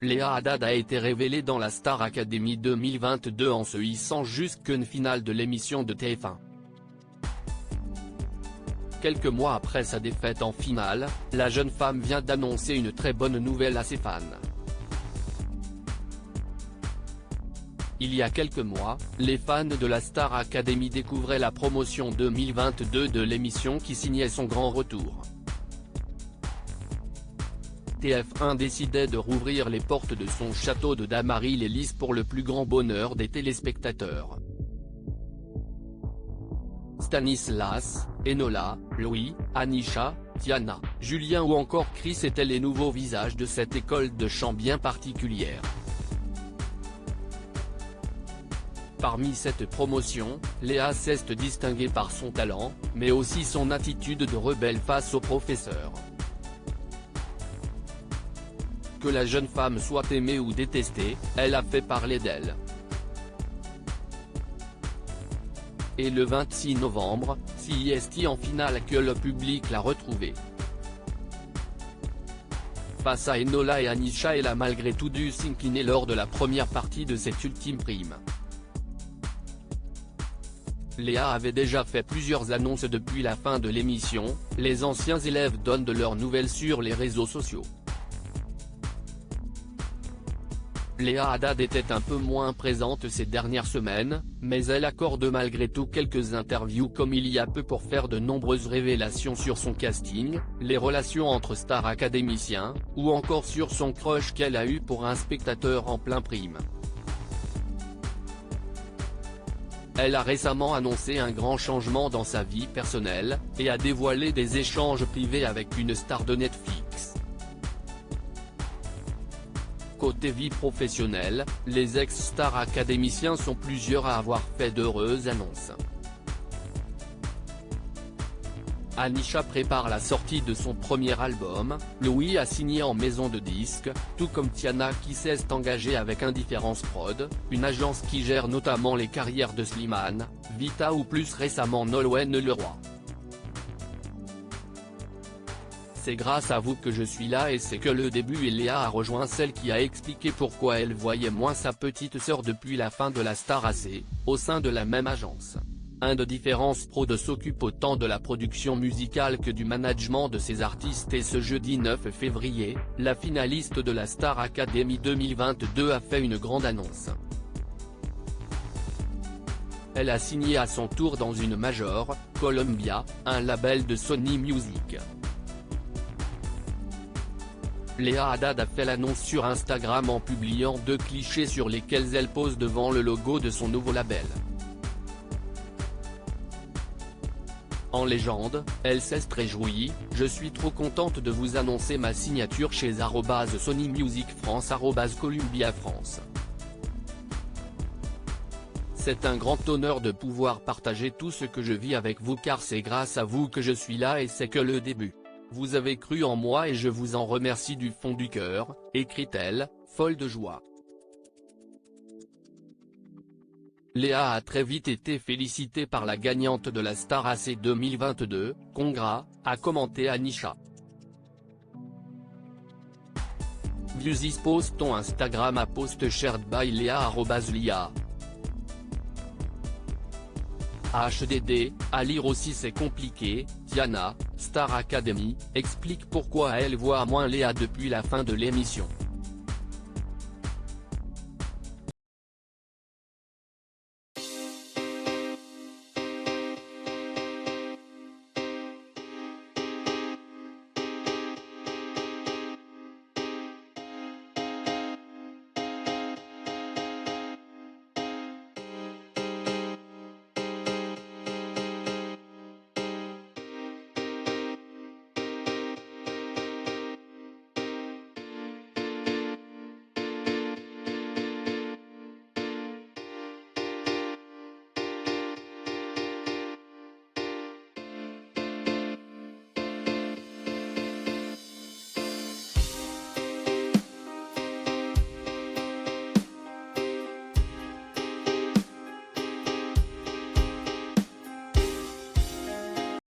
Léa Haddad a été révélée dans la Star Academy 2022 en se hissant jusqu'en finale de l'émission de TF1. Quelques mois après sa défaite en finale, la jeune femme vient d'annoncer une très bonne nouvelle à ses fans. Il y a quelques mois, les fans de la Star Academy découvraient la promotion 2022 de l'émission qui signait son grand retour. TF1 décidait de rouvrir les portes de son château de Damary-les-Lys pour le plus grand bonheur des téléspectateurs. Stanislas, Enola, Louis, Anisha, Tiana, Julien ou encore Chris étaient les nouveaux visages de cette école de chant bien particulière. Parmi cette promotion, Léa s'est distinguée par son talent, mais aussi son attitude de rebelle face aux professeurs. Que la jeune femme soit aimée ou détestée, elle a fait parler d'elle. Et le 26 novembre, c'est en finale que le public l'a retrouvée. Face à Enola et Anisha, elle a malgré tout dû s'incliner lors de la première partie de cette ultime prime. Léa avait déjà fait plusieurs annonces depuis la fin de l'émission, les anciens élèves donnent de leurs nouvelles sur les réseaux sociaux. Léa Haddad était un peu moins présente ces dernières semaines, mais elle accorde malgré tout quelques interviews comme il y a peu pour faire de nombreuses révélations sur son casting, les relations entre stars académiciens, ou encore sur son crush qu'elle a eu pour un spectateur en plein prime. Elle a récemment annoncé un grand changement dans sa vie personnelle, et a dévoilé des échanges privés avec une star de Netflix. Côté vie professionnelle, les ex-stars académiciens sont plusieurs à avoir fait d'heureuses annonces. Anisha prépare la sortie de son premier album, Louis a signé en maison de disques, tout comme Tiana qui s'est engagée avec Indifference Prod, une agence qui gère notamment les carrières de Slimane, Vita ou plus récemment Nolwenn Leroy. C'est grâce à vous que je suis là et c'est que le début et Léa a rejoint celle qui a expliqué pourquoi elle voyait moins sa petite sœur depuis la fin de la Star AC, au sein de la même agence. Indifference Prod s'occupe autant de la production musicale que du management de ses artistes et ce jeudi 9 février, la finaliste de la Star Academy 2022 a fait une grande annonce. Elle a signé à son tour dans une major, Columbia, un label de Sony Music. Léa Haddad a fait l'annonce sur Instagram en publiant 2 clichés sur lesquels elle pose devant le logo de son nouveau label. En légende, elle s'est réjouie, « Je suis trop contente de vous annoncer ma signature chez @Sony Music France @Columbia France. C'est un grand honneur de pouvoir partager tout ce que je vis avec vous car c'est grâce à vous que je suis là et c'est que le début. Vous avez cru en moi et je vous en remercie du fond du cœur », écrit-elle, folle de joie. Léa a très vite été félicitée par la gagnante de la Star AC 2022, « Congrats », a commenté Anisha. Views is post ton Instagram à post shared by Léa @Lia. HDD, à lire aussi c'est compliqué, Tiana, Star Academy, explique pourquoi elle voit moins Léa depuis la fin de l'émission.